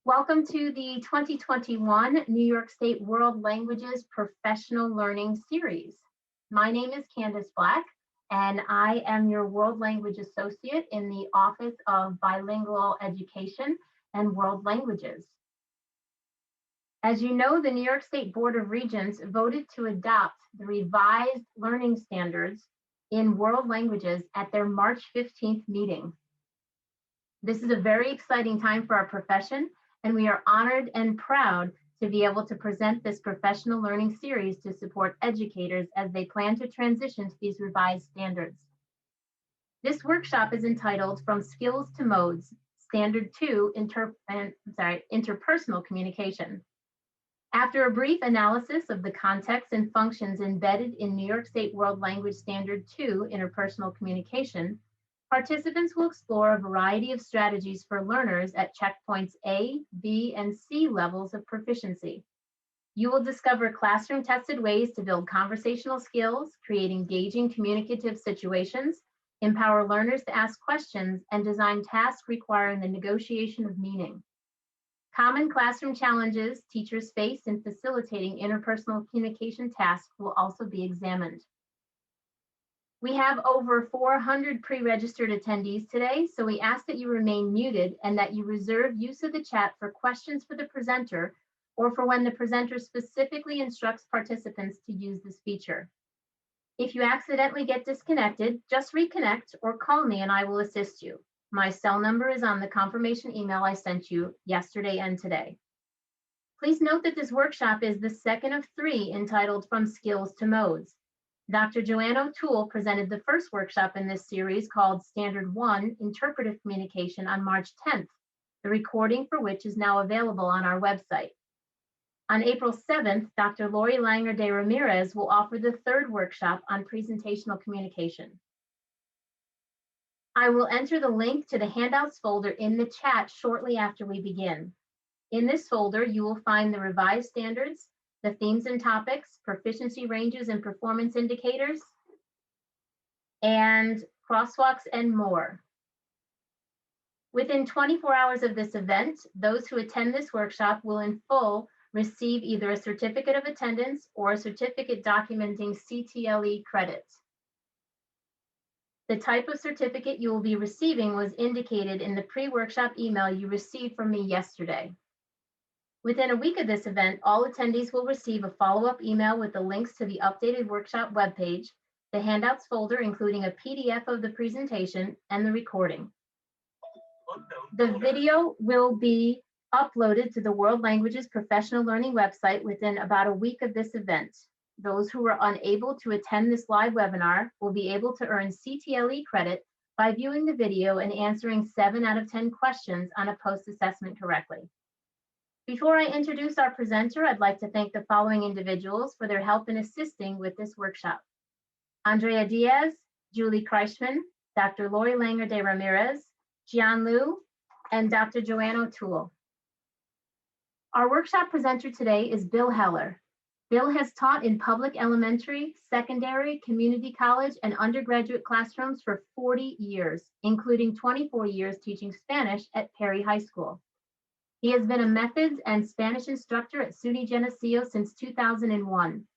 Welcome to the 2021 New York State World Languages Professional Learning Series. My name is Candace Black, and I am your World Language Associate in the Office of Bilingual Education and World Languages. As you know, the New York State Board of Regents voted to adopt the revised learning standards in world languages at their March 15th meeting. This is a very exciting time for our profession, and we are honored and proud to be able to present this professional learning series to support educators as they plan to transition to these revised standards. This workshop is entitled From Skills to Modes, Standard 2, Interpersonal Communication. After a brief analysis of the context and functions embedded in New York State World Language Standard 2, Interpersonal Communication, participants will explore a variety of strategies for learners at checkpoints A, B, and C levels of proficiency. You will discover classroom-tested ways to build conversational skills, create engaging communicative situations, empower learners to ask questions, and design tasks requiring the negotiation of meaning. Common classroom challenges teachers face in facilitating interpersonal communication tasks will also be examined. We have over 400 pre-registered attendees today, so we ask that you remain muted and that you reserve use of the chat for questions for the presenter or for when the presenter specifically instructs participants to use this feature. If you accidentally get disconnected, just reconnect or call me and I will assist you. My cell number is on the confirmation email I sent you yesterday and today. Please note that this workshop is the second of 3 entitled From Skills to Modes. Dr. Joanne O'Toole presented the first workshop in this series called Standard 1, Interpretive Communication on March 10th, the recording for which is now available on our website. On April 7th, Dr. Lori Langer de Ramirez will offer the third workshop on Presentational Communication. I will enter the link to the handouts folder in the chat shortly after we begin. In this folder, you will find the revised standards, the themes and topics, proficiency ranges and performance indicators, and crosswalks and more. Within 24 hours of this event, those who attend this workshop will in full receive either a certificate of attendance or a certificate documenting CTLE credits. The type of certificate you will be receiving was indicated in the pre-workshop email you received from me yesterday. Within a week of this event, all attendees will receive a follow-up email with the links to the updated workshop webpage, the handouts folder including a PDF of the presentation, and the recording. The video will be uploaded to the World Languages Professional Learning website within about a week of this event. Those who are unable to attend this live webinar will be able to earn CTLE credit by viewing the video and answering 7 out of 10 questions on a post-assessment correctly. Before I introduce our presenter, I'd like to thank the following individuals for their help in assisting with this workshop: Andrea Diaz, Julie Kreischman, Dr. Lori Langer de Ramirez, Jian Liu, and Dr. Joanne O'Toole. Our workshop presenter today is Bill Heller. Bill has taught in public elementary, secondary, community college, and undergraduate classrooms for 40 years, including 24 years teaching Spanish at Perry High School. He has been a methods and Spanish instructor at SUNY Geneseo since 2001.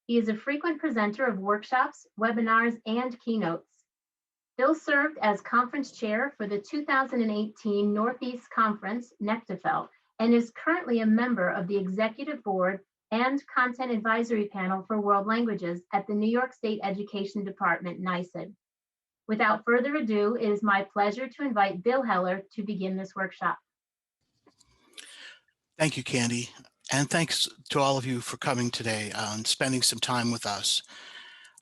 He is a frequent presenter of workshops, webinars, and keynotes. Bill served as conference chair for the 2018 Northeast Conference, NECTFL, and is currently a member of the executive board and content advisory panel for world languages at the New York State Education Department, NYSED. Without further ado, it is my pleasure to invite Bill Heller to begin this workshop. Thank you, Candy, and thanks to all of you for coming today and spending some time with us.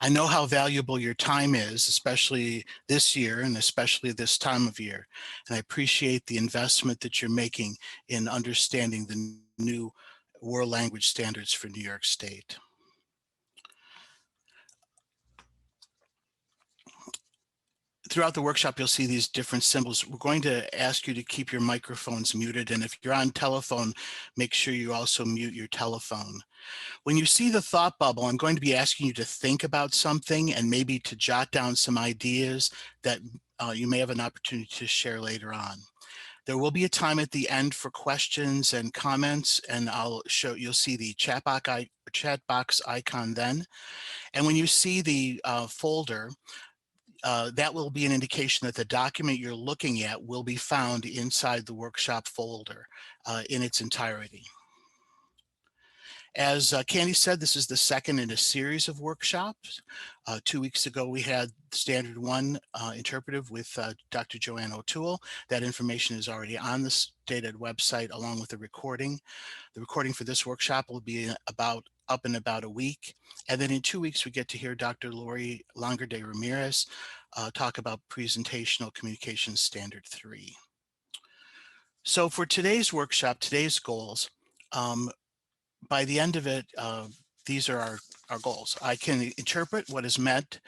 I know how valuable your time is, especially this year and especially this time of year, and I appreciate the investment that you're making in understanding the new world language standards for New York State. Throughout the workshop, you'll see these different symbols. We're going to ask you to keep your microphones muted, and if you're on telephone, make sure you also mute your telephone. When you see the thought bubble, I'm going to be asking you to think about something and maybe to jot down some ideas that you may have an opportunity to share later on. There will be a time at the end for questions and comments, and you'll see the chat box icon then. And when you see the folder, that will be an indication that the document you're looking at will be found inside the workshop folder in its entirety. As Candy said, this is the second in a series of workshops. 2 weeks ago, we had Standard 1 Interpretive with Dr. Joanne O'Toole. That information is already on the stated website along with the recording. The recording for this workshop will be up in about a week. And then in 2 weeks, we get to hear Dr. Lori Longarde Ramirez talk about Presentational Communication Standard 3. So for today's workshop, today's goals, by the end of it, these are our goals. I can interpret what is meant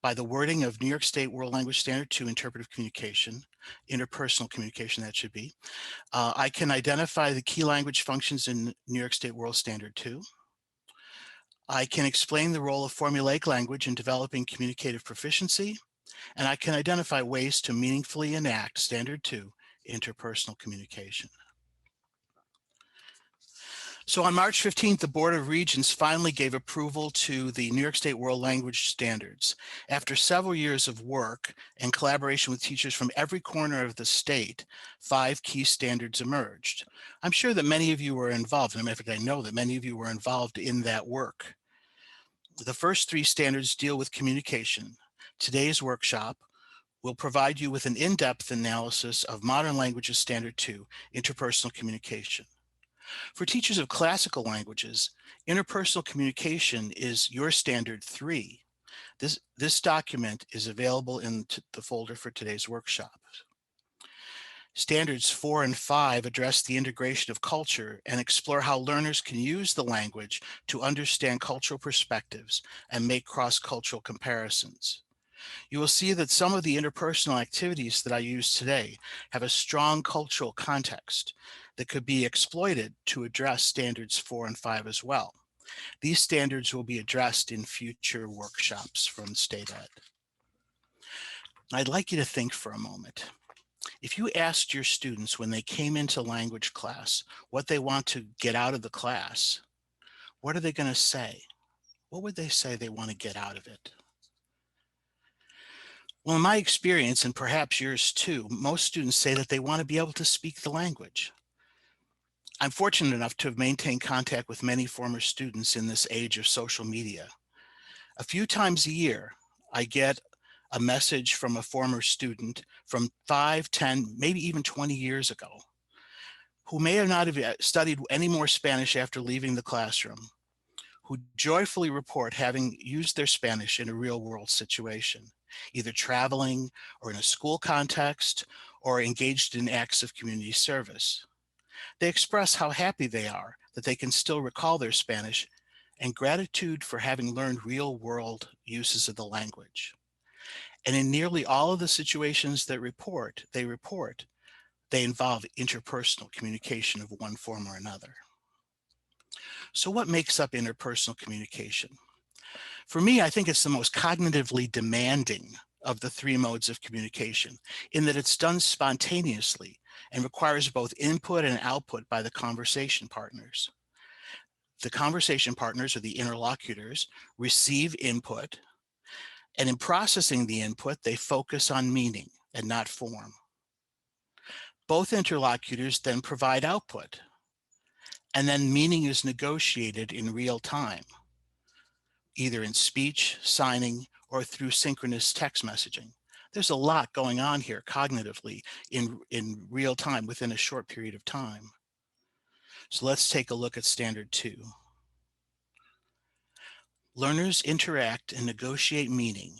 by the wording of New York State World Language Standard 2 Interpretive Communication, Interpersonal Communication, that should be. I can identify the key language functions in New York State World Standard 2. I can explain the role of formulaic language in developing communicative proficiency, and I can identify ways to meaningfully enact Standard 2 interpersonal communication. So on March 15th, the Board of Regents finally gave approval to the New York State World Language Standards. After several years of work and collaboration with teachers from every corner of the state, 5 key standards emerged. I'm sure that many of you were involved, and in fact, I know that many of you were involved in that work. The first 3 standards deal with communication. Today's workshop will provide you with an in-depth analysis of Modern Languages Standard 2, Interpersonal Communication. For teachers of classical languages, interpersonal communication is your standard 3. This document is available in the folder for today's workshop. Standards 4 and 5 address the integration of culture and explore how learners can use the language to understand cultural perspectives and make cross-cultural comparisons. You will see that some of the interpersonal activities that I use today have a strong cultural context that could be exploited to address standards 4 and 5 as well. These standards will be addressed in future workshops from State Ed. I'd like you to think for a moment. If you asked your students when they came into language class what they want to get out of the class, what are they going to say? What would they say they want to get out of it? Well, in my experience, and perhaps yours too, most students say that they want to be able to speak the language. I'm fortunate enough to have maintained contact with many former students in this age of social media. A few times a year, I get a message from a former student from 5, 10, maybe even 20 years ago, who may have not have studied any more Spanish after leaving the classroom, who joyfully report having used their Spanish in a real-world situation, either traveling or in a school context or engaged in acts of community service. They express how happy they are that they can still recall their Spanish and gratitude for having learned real-world uses of the language. And in nearly all of the situations that they involve interpersonal communication of one form or another. So what makes up interpersonal communication? For me, I think it's the most cognitively demanding of the 3 modes of communication, in that it's done spontaneously and requires both input and output by the conversation partners. The conversation partners, or the interlocutors, receive input, and in processing the input, they focus on meaning and not form. Both interlocutors then provide output, and then meaning is negotiated in real time, either in speech, signing, or through synchronous text messaging. There's a lot going on here cognitively in real time within a short period of time. So let's take a look at Standard 2. Learners interact and negotiate meaning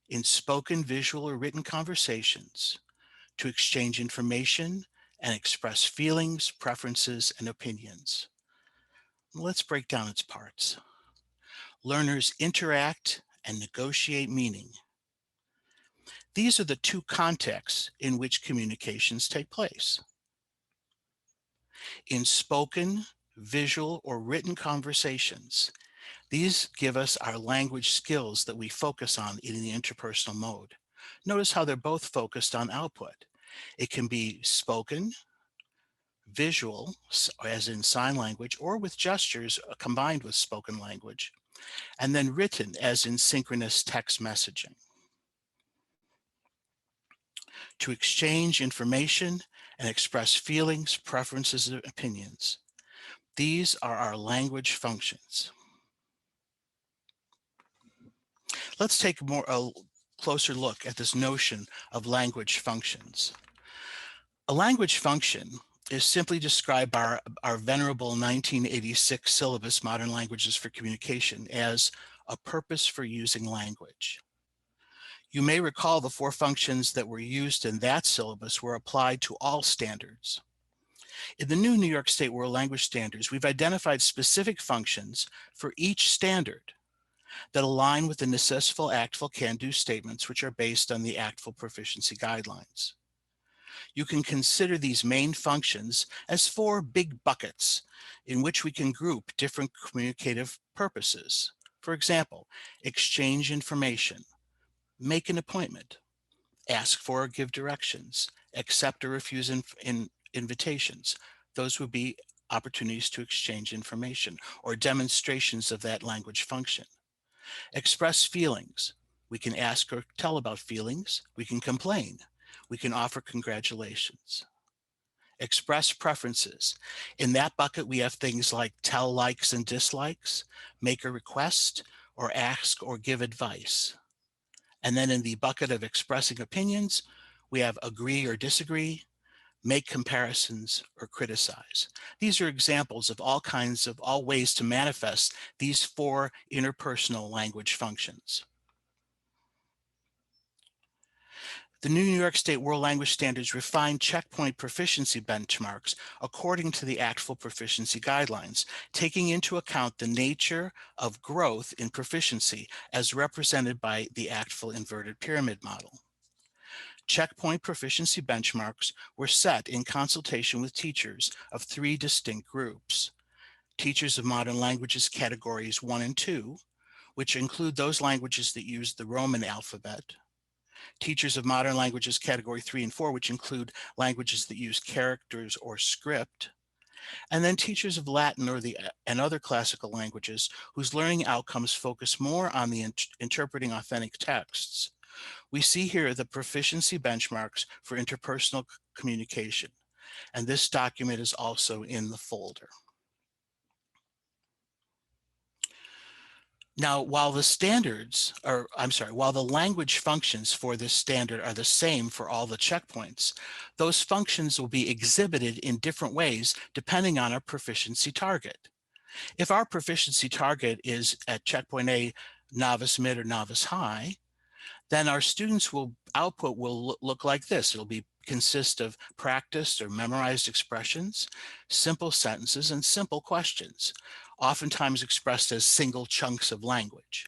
in spoken, visual, or written conversations to exchange information and express feelings, preferences, and opinions. Let's break down its parts. Learners interact and negotiate meaning. These are the 2 contexts in which communications take place. In spoken, visual, or written conversations, these give us our language skills that we focus on in the interpersonal mode. Notice how they're both focused on output. It can be spoken, visual, as in sign language, or with gestures combined with spoken language, and then written, as in synchronous text messaging. To exchange information and express feelings, preferences, and opinions. These are our language functions. Let's take a closer look at this notion of language functions. A language function is simply described by our venerable 1986 syllabus, Modern Languages for Communication, as a purpose for using language. You may recall the 4 functions that were used in that syllabus were applied to all standards. In the new New York State World Language Standards, we've identified specific functions for each standard that align with the necessiful, actful, can-do statements, which are based on the actful proficiency guidelines. You can consider these main functions as 4 big buckets in which we can group different communicative purposes. For example, exchange information, make an appointment, ask for or give directions, accept or refuse invitations. Those would be opportunities to exchange information or demonstrations of that language function. Express feelings. We can ask or tell about feelings. We can complain. We can offer congratulations. Express preferences. In that bucket, we have things like tell likes and dislikes, make a request, or ask or give advice. And then in the bucket of expressing opinions, we have agree or disagree, make comparisons, or criticize. These are examples of all ways to manifest these 4 interpersonal language functions. The new New York State World Language Standards refine checkpoint proficiency benchmarks according to the ACTFL proficiency guidelines, taking into account the nature of growth in proficiency as represented by the ACTFL inverted pyramid model. Checkpoint proficiency benchmarks were set in consultation with teachers of 3 distinct groups. Teachers of modern languages categories 1 and 2, which include those languages that use the Roman alphabet. Teachers of modern languages category 3 and 4, which include languages that use characters or script. And then teachers of Latin and other classical languages whose learning outcomes focus more on the interpreting authentic texts. We see here the proficiency benchmarks for interpersonal communication, and this document is also in the folder. Now, while the language functions for this standard are the same for all the checkpoints, those functions will be exhibited in different ways depending on our proficiency target. If our proficiency target is at checkpoint A, novice mid or novice high, then our students' output will look like this. It'll consist of practiced or memorized expressions, simple sentences, and simple questions, oftentimes expressed as single chunks of language.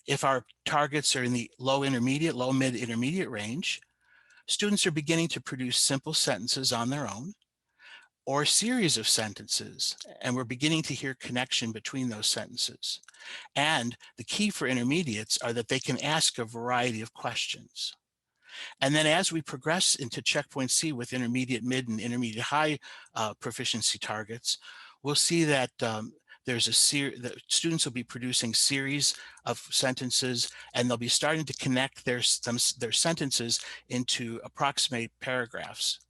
If our targets are in the low mid intermediate range, students are beginning to produce simple sentences on their own or a series of sentences, and we're beginning to hear connection between those sentences. And the key for intermediates are that they can ask a variety of questions. And then as we progress into checkpoint C with intermediate mid and intermediate high proficiency targets, we'll see that the students will be producing series of sentences, and they'll be starting to connect their sentences into approximate paragraphs.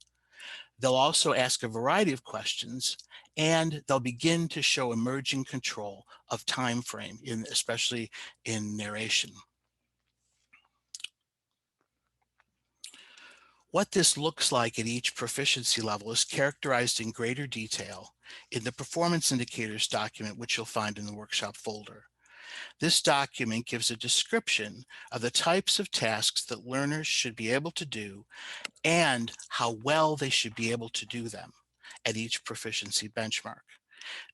They'll also ask a variety of questions, and they'll begin to show emerging control of time frame, especially in narration. What this looks like at each proficiency level is characterized in greater detail in the performance indicators document, which you'll find in the workshop folder. This document gives a description of the types of tasks that learners should be able to do and how well they should be able to do them at each proficiency benchmark.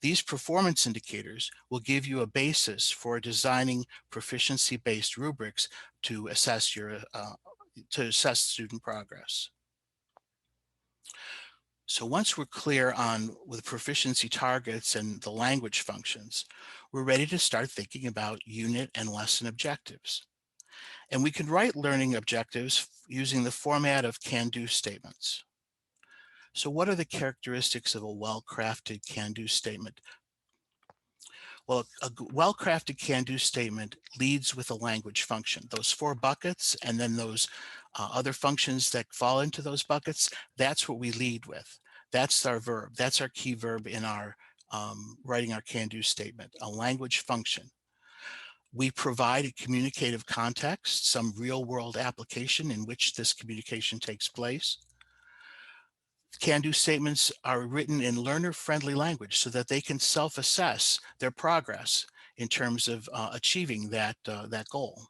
These performance indicators will give you a basis for designing proficiency-based rubrics to assess student progress. So once we're clear on with proficiency targets and the language functions, we're ready to start thinking about unit and lesson objectives. And we can write learning objectives using the format of can-do statements. So what are the characteristics of a well-crafted can-do statement? Well, a well-crafted can-do statement leads with a language function. Those 4 buckets and then those other functions that fall into those buckets, that's what we lead with. That's our verb. That's our key verb in our writing our can-do statement, a language function. We provide a communicative context, some real-world application in which this communication takes place. Can-do statements are written in learner-friendly language so that they can self-assess their progress in terms of achieving that goal.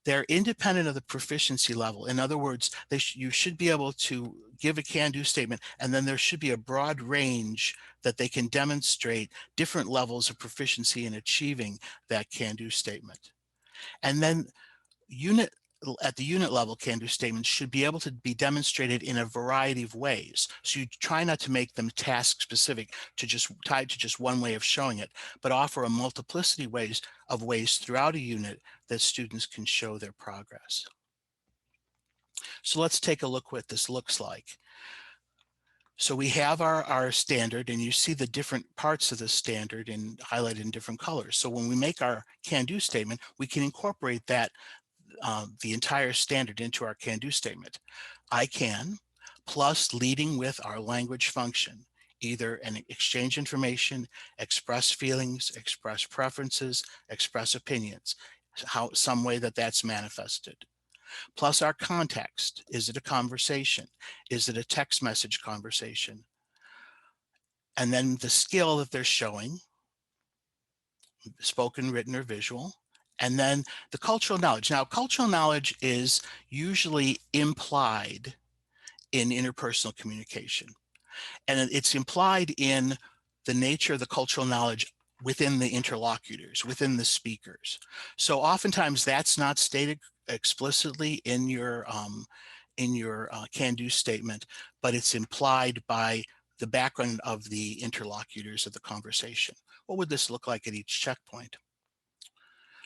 They're independent of the proficiency level. In other words, you should be able to give a can-do statement, and then there should be a broad range that they can demonstrate different levels of proficiency in achieving that can-do statement. And then at the unit level, can-do statements should be able to be demonstrated in a variety of ways. So you try not to make them task specific, tied to just one way of showing it, but offer a multiplicity of ways throughout a unit that students can show their progress. So let's take a look what this looks like. So we have our standard, and you see the different parts of the standard highlighted in different colors. So when we make our can-do statement, we can incorporate that the entire standard into our can-do statement. I can, plus leading with our language function, either an exchange information, express feelings, express preferences, express opinions, some way that's manifested. Plus our context. Is it a conversation? Is it a text message conversation? And then the skill that they're showing, spoken, written, or visual. And then the cultural knowledge. Now, cultural knowledge is usually implied in interpersonal communication. And it's implied in the nature of the cultural knowledge within the interlocutors, within the speakers. So oftentimes that's not stated explicitly in your can-do statement, but it's implied by the background of the interlocutors of the conversation. What would this look like at each checkpoint?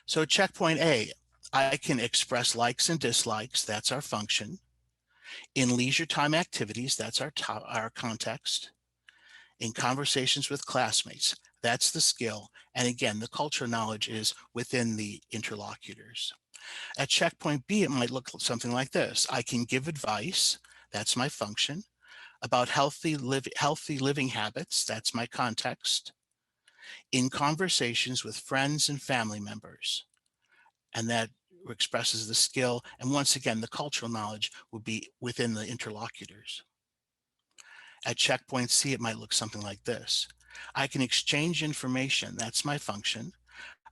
So checkpoint A, I can express likes and dislikes, that's our function. In leisure time activities, that's our context. In conversations with classmates, that's the skill. And again, the cultural knowledge is within the interlocutors. At checkpoint B, it might look something like this. I can give advice, that's my function. About healthy living habits, that's my context. In conversations with friends and family members, and that expresses the skill. And once again, the cultural knowledge would be within the interlocutors. At checkpoint C, it might look something like this. I can exchange information, that's my function,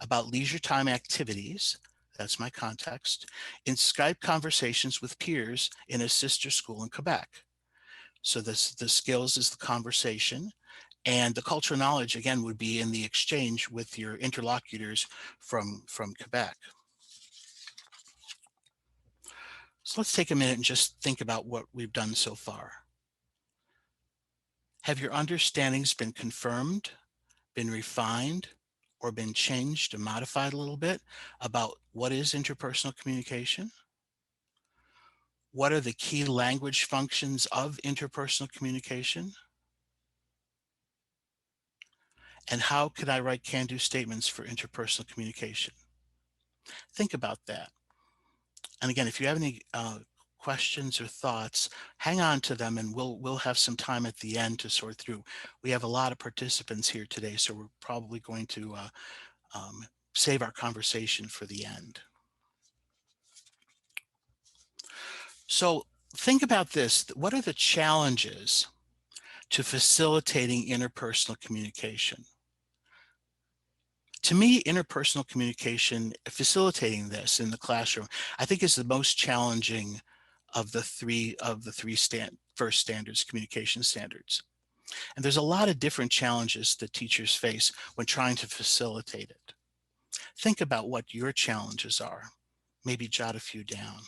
about leisure time activities, that's my context, in Skype conversations with peers in a sister school in Quebec. So the skills is the conversation, and the cultural knowledge, again, would be in the exchange with your interlocutors from Quebec. So let's take a minute and just think about what we've done so far. Have your understandings been confirmed, been refined, or been changed and modified a little bit about what is interpersonal communication? What are the key language functions of interpersonal communication? And how could I write can-do statements for interpersonal communication? Think about that. And again, if you have any questions or thoughts, hang on to them, and we'll have some time at the end to sort through. We have a lot of participants here today, so we're probably going to save our conversation for the end. So think about this. What are the challenges to facilitating interpersonal communication? To me, interpersonal communication, facilitating this in the classroom, I think is the most challenging of the three first standards, communication standards. And there's a lot of different challenges that teachers face when trying to facilitate it. Think about what your challenges are. Maybe jot a few down.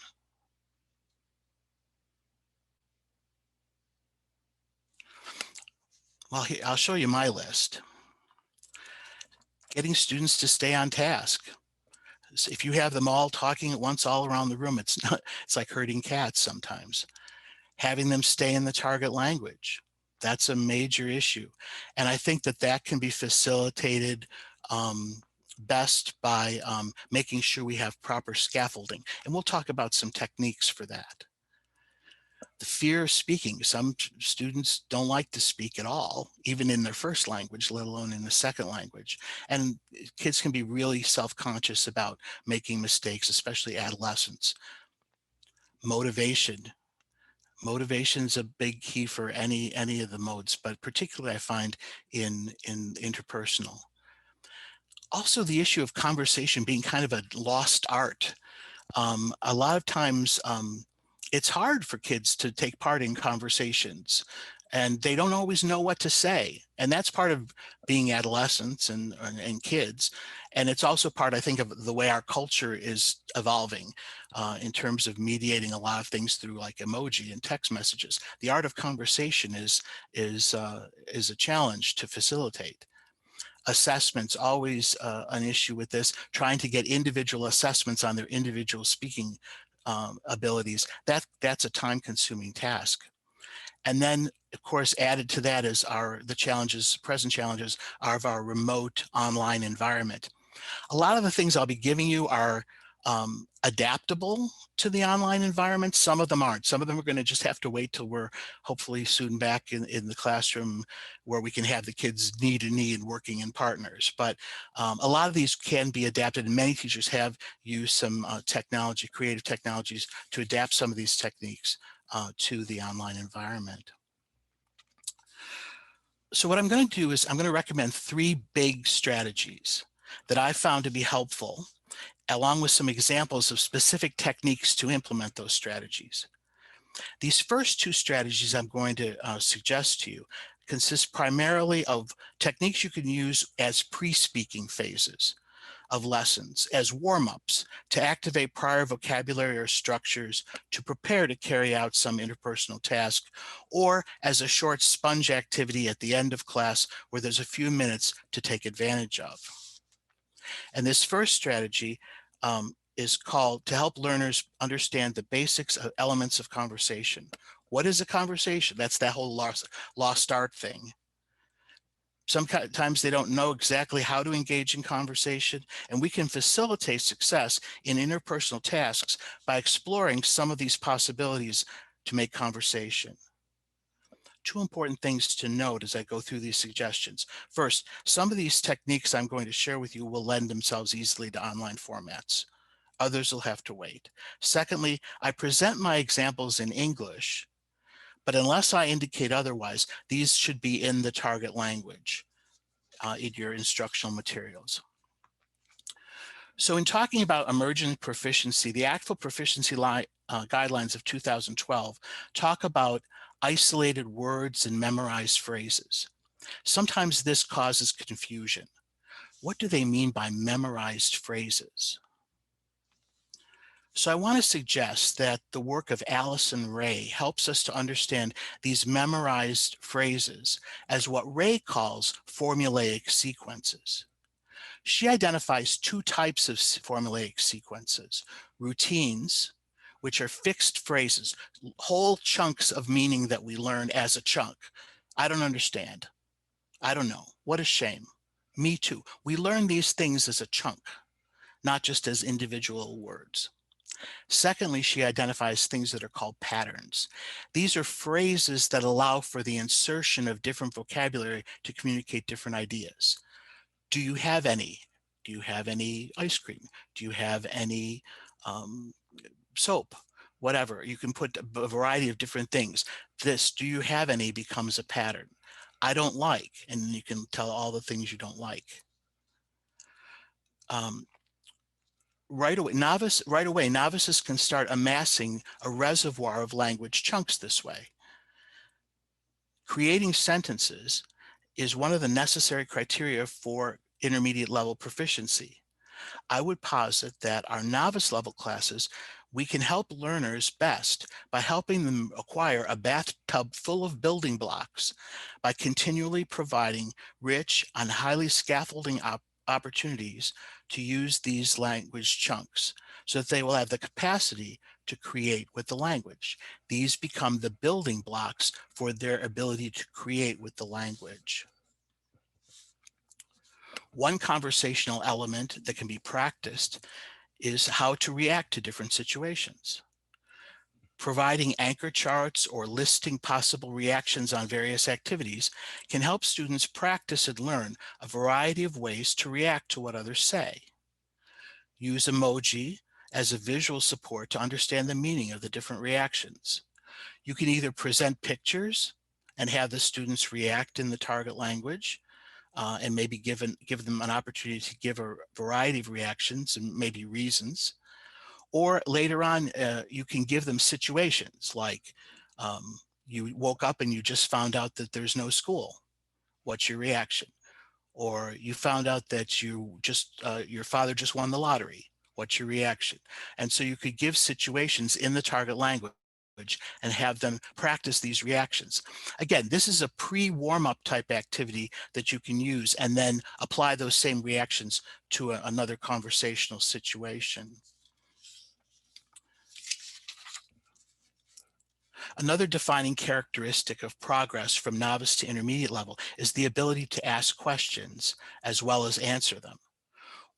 Well, here, I'll show you my list. Getting students to stay on task. So if you have them all talking at once all around the room, it's like herding cats sometimes. having them stay in the target language. That's a major issue. And I think that that can be facilitated best by making sure we have proper scaffolding. And we'll talk about some techniques for that. The fear of speaking. Some students don't like to speak at all, even in their first language, let alone in the second language. And kids can be really self-conscious about making mistakes, especially adolescents. Motivation. Motivation is a big key for any of the modes, but particularly I find in interpersonal. Also, the issue of conversation being kind of a lost art. A lot of times it's hard for kids to take part in conversations, and they don't always know what to say. And that's part of being adolescents and kids. And it's also part, I think, of the way our culture is evolving in terms of mediating a lot of things through like emoji and text messages. The art of conversation is a challenge to facilitate. Assessments, always an issue with this, trying to get individual assessments on their individual speaking abilities. That's a time-consuming task. And then, of course, added to that is the present challenges of our remote online environment. A lot of the things I'll be giving you are adaptable to the online environment. Some of them aren't. Some of them are going to just have to wait till we're hopefully soon back in the classroom where we can have the kids knee to knee and working in partners. But a lot of these can be adapted, and many teachers have used some technology, creative technologies, to adapt some of these techniques to the online environment. So what I'm going to do is I'm going to recommend 3 big strategies that I found to be helpful, along with some examples of specific techniques to implement those strategies. These first 2 strategies I'm going to suggest to you consist primarily of techniques you can use as pre-speaking phases of lessons, as warm-ups to activate prior vocabulary or structures to prepare to carry out some interpersonal task, or as a short sponge activity at the end of class where there's a few minutes to take advantage of. And this first strategy is called to help learners understand the basics of elements of conversation. What is a conversation? That's that whole lost art thing. Sometimes they don't know exactly how to engage in conversation, and we can facilitate success in interpersonal tasks by exploring some of these possibilities to make conversation. 2 important things to note as I go through these suggestions. First, some of these techniques I'm going to share with you will lend themselves easily to online formats. Others will have to wait. Secondly, I present my examples in English, but unless I indicate otherwise, these should be in the target language in your instructional materials. So in talking about emergent proficiency, the ACTFL proficiency guidelines of 2012 talk about isolated words and memorized phrases. Sometimes this causes confusion. What do they mean by memorized phrases? So I want to suggest that the work of Allison Ray helps us to understand these memorized phrases as what Ray calls formulaic sequences. She identifies 2 types of formulaic sequences: routines, which are fixed phrases, whole chunks of meaning that we learn as a chunk. I don't understand. I don't know. What a shame. Me too. We learn these things as a chunk, not just as individual words. Secondly, she identifies things that are called patterns. These are phrases that allow for the insertion of different vocabulary to communicate different ideas. Do you have any? Do you have any ice cream? Do you have any soap? Whatever. You can put a variety of different things. This, do you have any, becomes a pattern. I don't like, and you can tell all the things you don't like. Right away, novices can start amassing a reservoir of language chunks this way. Creating sentences is one of the necessary criteria for intermediate level proficiency. I would posit that our novice level classes, we can help learners best by helping them acquire a bathtub full of building blocks by continually providing rich and highly scaffolding opportunities to use these language chunks so that they will have the capacity to create with the language. These become the building blocks for their ability to create with the language. One conversational element that can be practiced is how to react to different situations. Providing anchor charts or listing possible reactions on various activities can help students practice and learn a variety of ways to react to what others say. Use emoji as a visual support to understand the meaning of the different reactions. You can either present pictures and have the students react in the target language, and maybe give them an opportunity to give a variety of reactions and maybe reasons. Or later on, you can give them situations like you woke up and you just found out that there's no school. What's your reaction? Or you found out that your father just won the lottery. What's your reaction? And so you could give situations in the target language and have them practice these reactions. Again, this is a pre-warm-up type activity that you can use and then apply those same reactions to another conversational situation. Another defining characteristic of progress from novice to intermediate level is the ability to ask questions as well as answer them.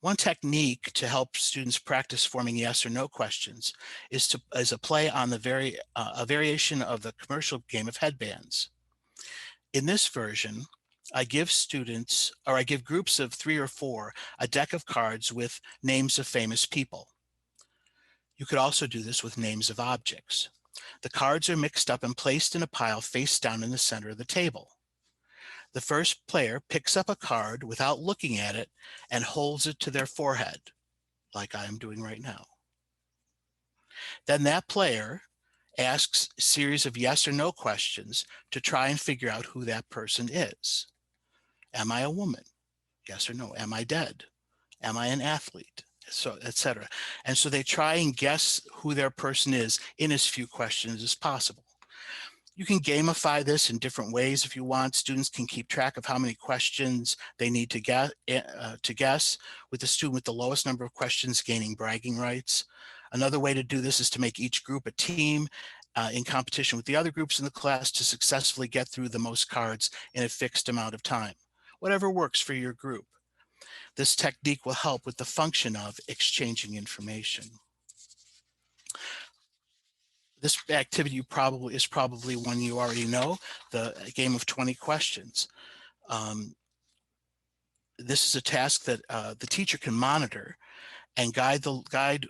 One technique to help students practice forming yes or no questions is a play on a variation of the commercial game of headbands. In this version, I give groups of 3 or 4 a deck of cards with names of famous people. You could also do this with names of objects. The cards are mixed up and placed in a pile face down in the center of the table. The first player picks up a card without looking at it and holds it to their forehead, like I am doing right now. Then that player asks a series of yes or no questions to try and figure out who that person is. Am I a woman? Yes or no. Am I dead? Am I an athlete? So, etc. And so they try and guess who their person is in as few questions as possible. You can gamify this in different ways if you want. Students can keep track of how many questions they need to guess, with the student with the lowest number of questions gaining bragging rights. Another way to do this is to make each group a team in competition with the other groups in the class to successfully get through the most cards in a fixed amount of time. Whatever works for your group. This technique will help with the function of exchanging information. This activity is probably one you already know, the game of 20 questions. This is a task that the teacher can monitor and guide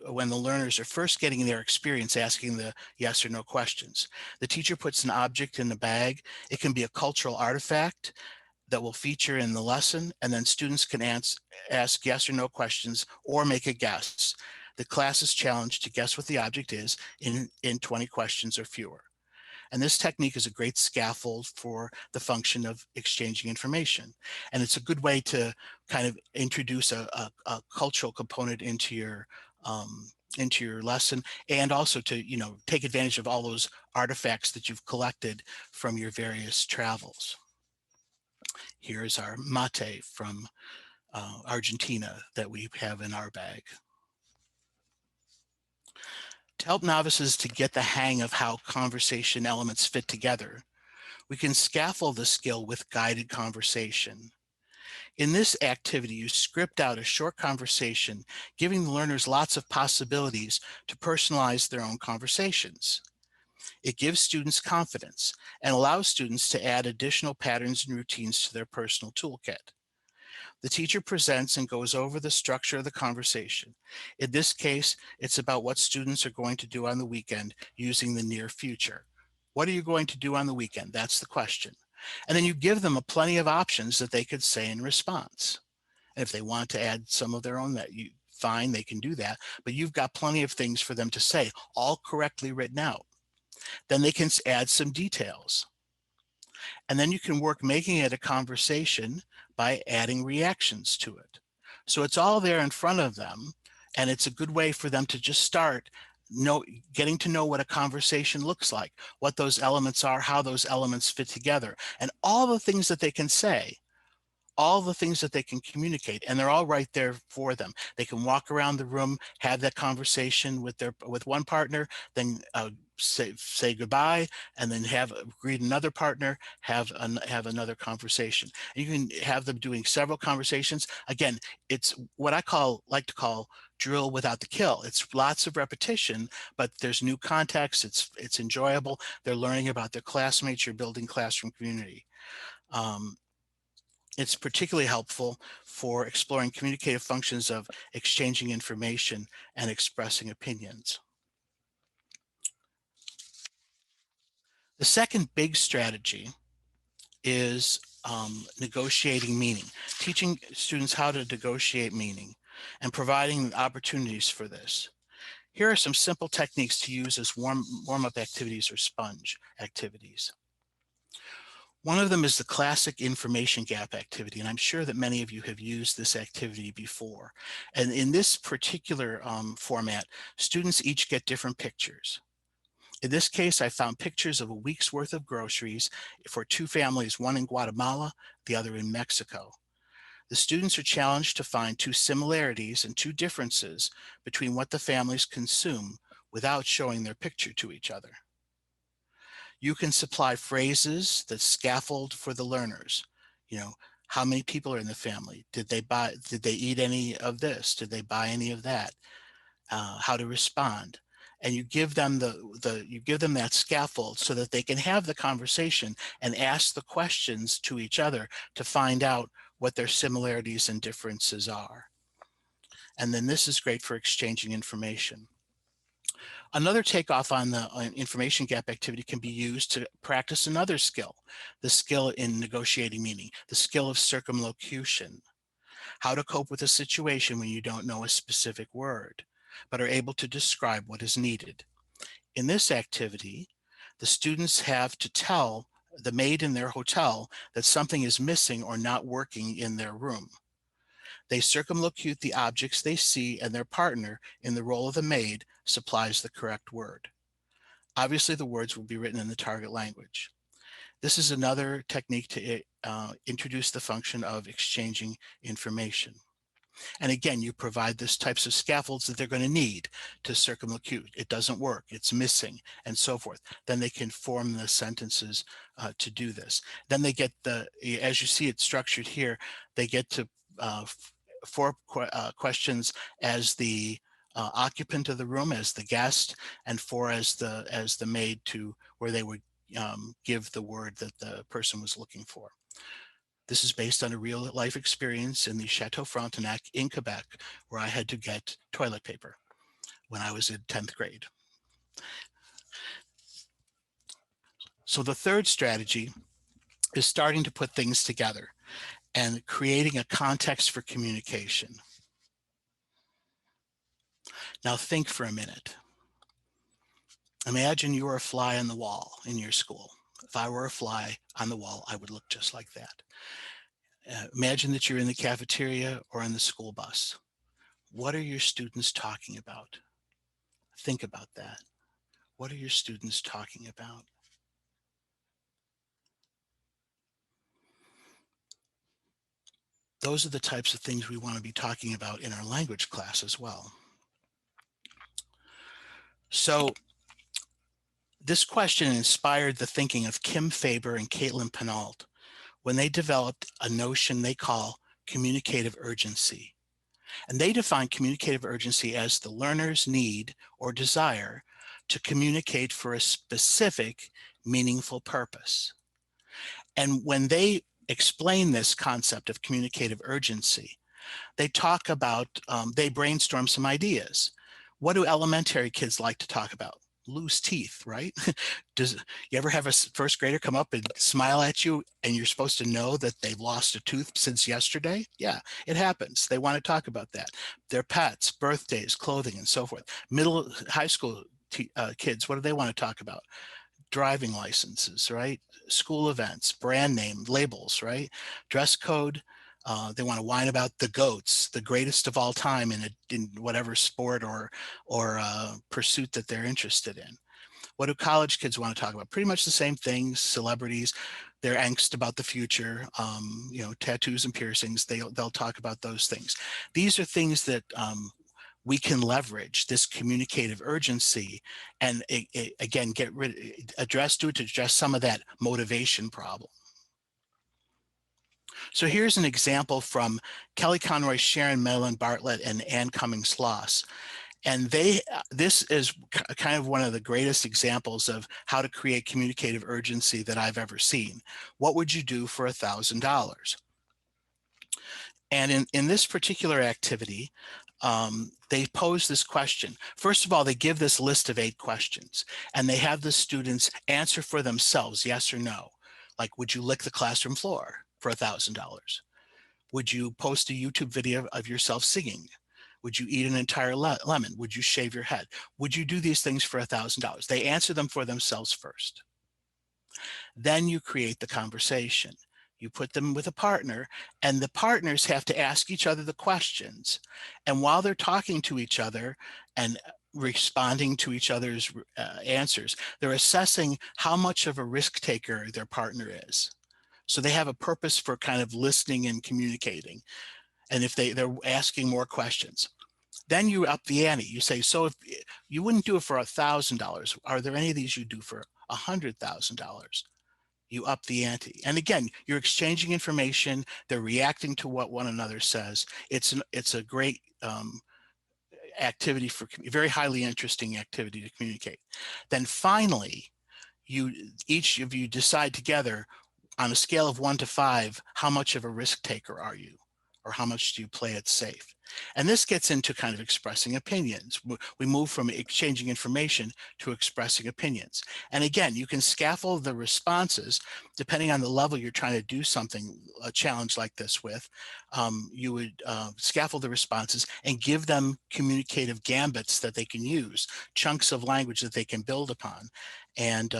when the learners are first getting their experience asking the yes or no questions. The teacher puts an object in the bag. It can be a cultural artifact that will feature in the lesson, and then students can ask yes or no questions or make a guess. The class is challenged to guess what the object is in 20 questions or fewer. And this technique is a great scaffold for the function of exchanging information. And it's a good way to kind of introduce a cultural component into your lesson, and also to, take advantage of all those artifacts that you've collected from your various travels. Here's our mate from Argentina that we have in our bag. To help novices to get the hang of how conversation elements fit together, we can scaffold the skill with guided conversation. In this activity, you script out a short conversation, giving the learners lots of possibilities to personalize their own conversations. It gives students confidence and allows students to add additional patterns and routines to their personal toolkit. The teacher presents and goes over the structure of the conversation. In this case, it's about what students are going to do on the weekend using the near future. What are you going to do on the weekend? That's the question. And then you give them plenty of options that they could say in response. And if they want to add some of their own, fine, they can do that. But you've got plenty of things for them to say, all correctly written out. Then they can add some details. And then you can work making it a conversation by adding reactions to it. So it's all there in front of them, and it's a good way for them to just start getting to know what a conversation looks like, what those elements are, how those elements fit together, and all the things that they can say all the things that they can communicate, and they're all right there for them. They can walk around the room, have that conversation with one partner, then say goodbye, and then greet another partner, have another conversation. And you can have them doing several conversations. Again, it's what I like to call drill without the kill. It's lots of repetition, but there's new context. It's enjoyable. They're learning about their classmates. You're building classroom community. It's particularly helpful for exploring communicative functions of exchanging information and expressing opinions. The second big strategy is negotiating meaning, teaching students how to negotiate meaning and opportunities for this. Here are some simple techniques to use as warm-up activities or sponge activities. One of them is the classic information gap activity, and I'm sure that many of you have used this activity before. And in this particular format, students each get different pictures. In this case, I found pictures of a week's worth of groceries for two families, one in Guatemala, the other in Mexico. The students are challenged to find two similarities and two differences between what the families consume without showing their picture to each other. You can supply phrases that scaffold for the learners. You know, how many people are in the family? Did they eat any of this? Did they buy any of that? How to respond. And you give them that scaffold so that they can have the conversation and ask the questions to each other to find out what their similarities and differences are. And then this is great for exchanging information. Another takeoff on the information gap activity can be used to practice another skill, the skill in negotiating meaning, the skill of circumlocution, how to cope with a situation when you don't know a specific word, but are able to describe what is needed. In this activity, the students have to tell the maid in their hotel that something is missing or not working in their room. They circumlocute the objects they see, and their partner, in the role of the maid, supplies the correct word. Obviously, the words will be written in the target language. This is another technique to introduce the function of exchanging information. And again, you provide this types of scaffolds that they're going to need to circumlocute. It doesn't work, it's missing, and so forth. Then they can form the sentences to do this. Then they get as you see it structured here, they get to 4 questions as the occupant of the room, as the guest, and 4 as the maid, to where they would give the word that the person was looking for. This is based on a real life experience in the Chateau Frontenac in Quebec, where I had to get toilet paper when I was in 10th grade. So the third strategy is starting to put things together and creating a context for communication. Now think for a minute. Imagine you were a fly on the wall in your school. If I were a fly on the wall, I would look just like that. Imagine that you're in the cafeteria or in the school bus. What are your students talking about? Think about that. What are your students talking about? Those are the types of things we want to be talking about in our language class as well. So this question inspired the thinking of Kim Faber and Caitlin Penault when they developed a notion they call communicative urgency. And they define communicative urgency as the learner's need or desire to communicate for a specific, meaningful purpose. And when they explain this concept of communicative urgency, they talk about, they brainstorm some ideas. What do elementary kids like to talk about? Loose teeth, right? You ever have a first grader come up and smile at you and you're supposed to know that they've lost a tooth since yesterday? Yeah, it happens. They want to talk about that. Their pets, birthdays, clothing, and so forth. High school kids, what do they want to talk about? Driving licenses, right? School events, brand name, labels, right? Dress code. They want to whine about the GOATs, the greatest of all time in whatever sport or pursuit that they're interested in. What do college kids want to talk about? Pretty much the same things, celebrities. their angst about the future, tattoos and piercings, they'll talk about those things. These are things that we can leverage this communicative urgency and again, address some of that motivation problem. So here's an example from Kelly Conroy, Sharon Mellon Bartlett, and Ann Cummings Loss. And this is kind of one of the greatest examples of how to create communicative urgency that I've ever seen. What would you do for $1,000? And in this particular activity, they pose this question. First of all, they give this list of 8 questions, and they have the students answer for themselves, yes or no. Like, would you lick the classroom floor for $1,000? Would you post a YouTube video of yourself singing? Would you eat an entire lemon? Would you shave your head? Would you do these things for $1,000? They answer them for themselves first. Then you create the conversation. You put them with a partner, and the partners have to ask each other the questions. And while they're talking to each other and responding to each other's answers, they're assessing how much of a risk taker their partner is. So they have a purpose for kind of listening and communicating. And if they're asking more questions, then you up the ante. You say, so if you wouldn't do it for $1,000, are there any of these you do for $100,000? You up the ante. And again, you're exchanging information. They're reacting to what one another says. It's a great activity, very highly interesting activity to communicate. Then finally, each of you decide together on a scale of 1 to 5, how much of a risk taker are you? Or how much do you play it safe? And this gets into kind of expressing opinions. We move from exchanging information to expressing opinions. And again, you can scaffold the responses depending on the level you're trying to do something, a challenge like this with. You would scaffold the responses and give them communicative gambits that they can use, chunks of language that they can build upon, and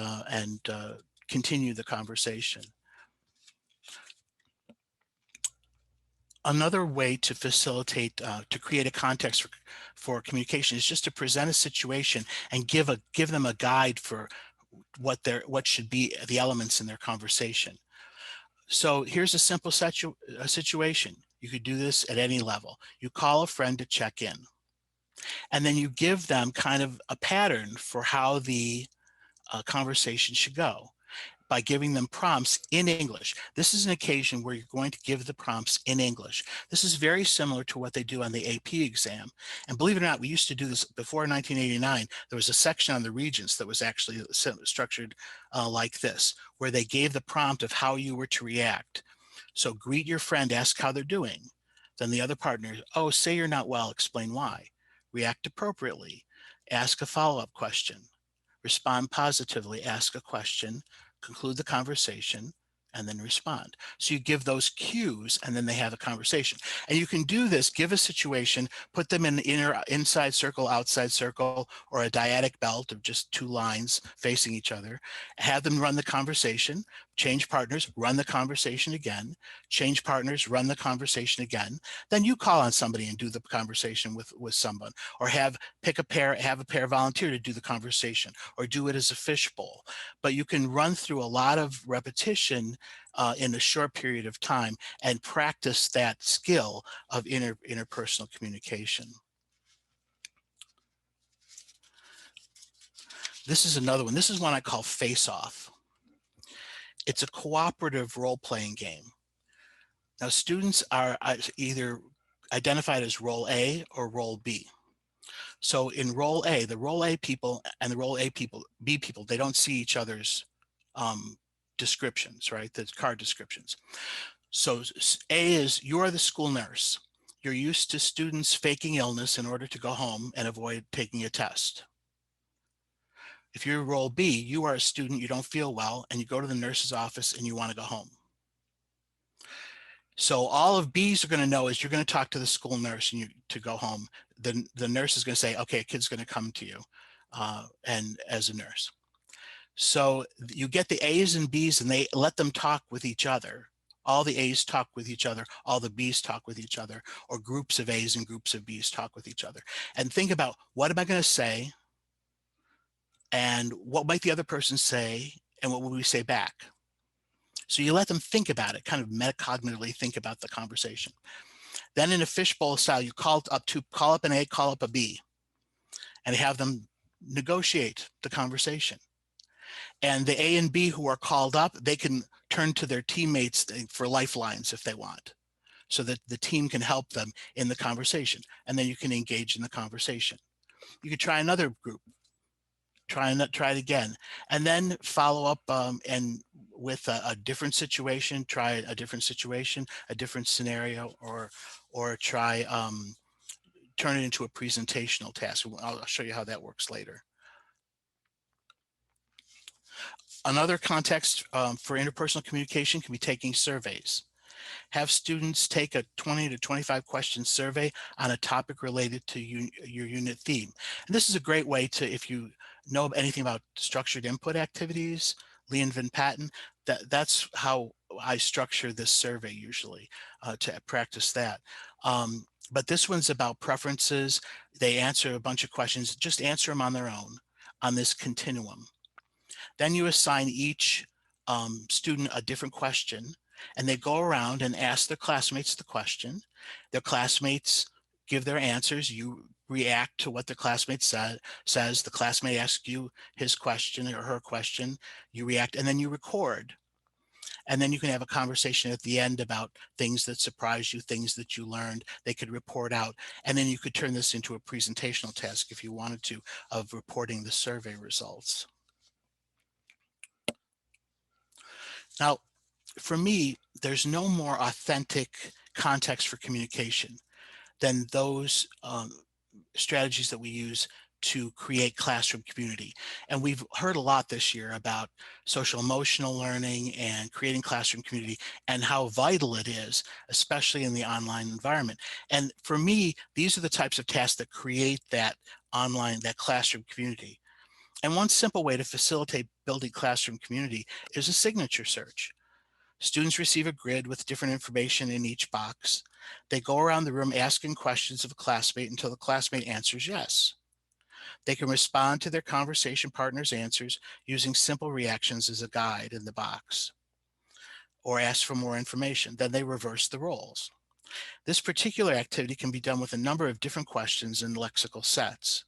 continue the conversation. Another way to facilitate, to create a context for communication is just to present a situation and give them a guide for what should be the elements in their conversation. So here's a simple situation. You could do this at any level. You call a friend to check in, and then you give them kind of a pattern for how the conversation should go, by giving them prompts in English. This is an occasion where you're going to give the prompts in English. This is very similar to what they do on the AP exam. And believe it or not, we used to do this before 1989. There was a section on the Regents that was actually structured like this, where they gave the prompt of how you were to react. So greet your friend, ask how they're doing. Then the other partner, oh, say you're not well, explain why. React appropriately. Ask a follow-up question. Respond positively, ask a question, conclude the conversation, and then respond. So you give those cues, and then they have a conversation. And you can do this, give a situation, put them in the inside circle, outside circle, or a dyadic belt of just 2 lines facing each other. Have them run the conversation, change partners, run the conversation again, change partners, run the conversation again. Then you call on somebody and do the conversation with someone, or have a pair volunteer to do the conversation, or do it as a fishbowl. But you can run through a lot of repetition in a short period of time and practice that skill of interpersonal communication. This is another one. This is one I call Face Off. It's a cooperative role-playing game. Now, students are either identified as role A or role B. So in role A, the role A people and the role B people, they don't see each other's descriptions, right? The card descriptions. So A is, you are the school nurse. You're used to students faking illness in order to go home and avoid taking a test. If you're role B, you are a student, you don't feel well, and you go to the nurse's office and you want to go home. So all of B's are going to know is you're going to talk to the school nurse and to go home. The nurse is going to say, okay, a kid's going to come to you and as a nurse. So you get the A's and B's and they let them talk with each other. All the A's talk with each other, all the B's talk with each other, or groups of A's and groups of B's talk with each other. And think about, what am I going to say? And what might the other person say? And what will we say back? So you let them think about it, kind of metacognitively think about the conversation. Then in a fishbowl style, you call up an A, call up a B, and have them negotiate the conversation. And the A and B who are called up, they can turn to their teammates for lifelines if they want, so that the team can help them in the conversation. And then you can engage in the conversation. You could try another group, try it again, and then follow up and with a different situation, try a different situation, a different scenario, or try turn it into a presentational task. I'll show you how that works later. Another context for interpersonal communication can be taking surveys. Have students take a 20 to 25 question survey on a topic related to your unit theme. And this is a great way to, if you know anything about structured input activities, Lee and Van Patten, that's how I structure this survey usually to practice that. But this one's about preferences. They answer a bunch of questions, just answer them on their own on this continuum. Then you assign each student a different question, and they go around and ask their classmates the question. Their classmates give their answers. You react to what the classmate says. The classmate asks you his question or her question. You react, and then you record. And then you can have a conversation at the end about things that surprised you, things that you learned. They could report out. And then you could turn this into a presentational task if you wanted to, of reporting the survey results. Now, for me, there's no more authentic context for communication than those strategies that we use to create classroom community. And we've heard a lot this year about social emotional learning and creating classroom community and how vital it is, especially in the online environment. And for me, these are the types of tasks that create that classroom community. And one simple way to facilitate building classroom community is a signature search. Students receive a grid with different information in each box. They go around the room asking questions of a classmate until the classmate answers yes. They can respond to their conversation partner's answers using simple reactions as a guide in the box, or ask for more information. Then they reverse the roles. This particular activity can be done with a number of different questions and lexical sets.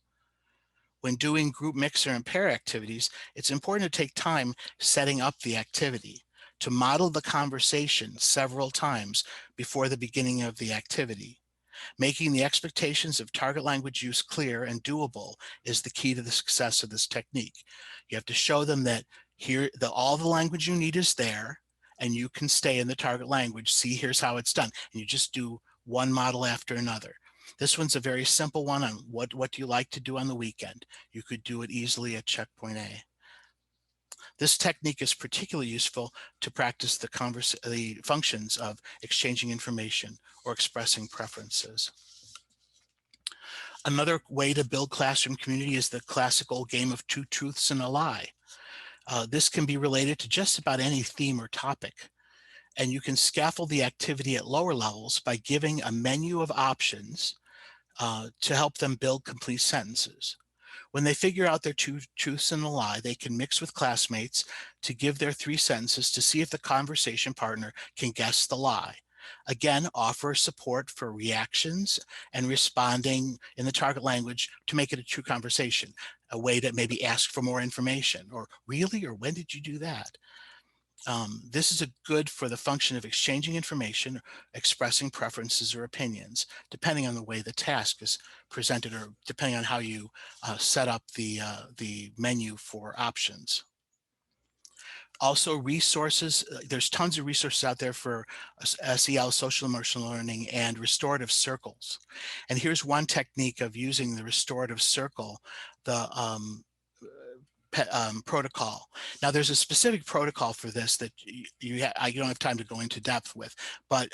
When doing group mixer and pair activities, it's important to take time setting up the activity, to model the conversation several times before the beginning of the activity. Making the expectations of target language use clear and doable is the key to the success of this technique. You have to show them that all the language you need is there, and you can stay in the target language. See, here's how it's done. And you just do one model after another. This one's a very simple one on what do you like to do on the weekend. You could do it easily at checkpoint A. This technique is particularly useful to practice the functions of exchanging information or expressing preferences. Another way to build classroom community is the classical game of two truths and a lie. This can be related to just about any theme or topic. And you can scaffold the activity at lower levels by giving a menu of options to help them build complete sentences. When they figure out their two truths and a lie, they can mix with classmates to give their 3 sentences to see if the conversation partner can guess the lie. Again, offer support for reactions and responding in the target language to make it a true conversation, a way to maybe ask for more information, or really, or when did you do that? This is good for the function of exchanging information, expressing preferences or opinions, depending on the way the task is presented or depending on how you set up the menu for options. Also, resources, there's tons of resources out there for SEL, social emotional learning, and restorative circles. And here's one technique of using the restorative circle, the protocol. Now, there's a specific protocol for this that I don't have time to go into depth with, but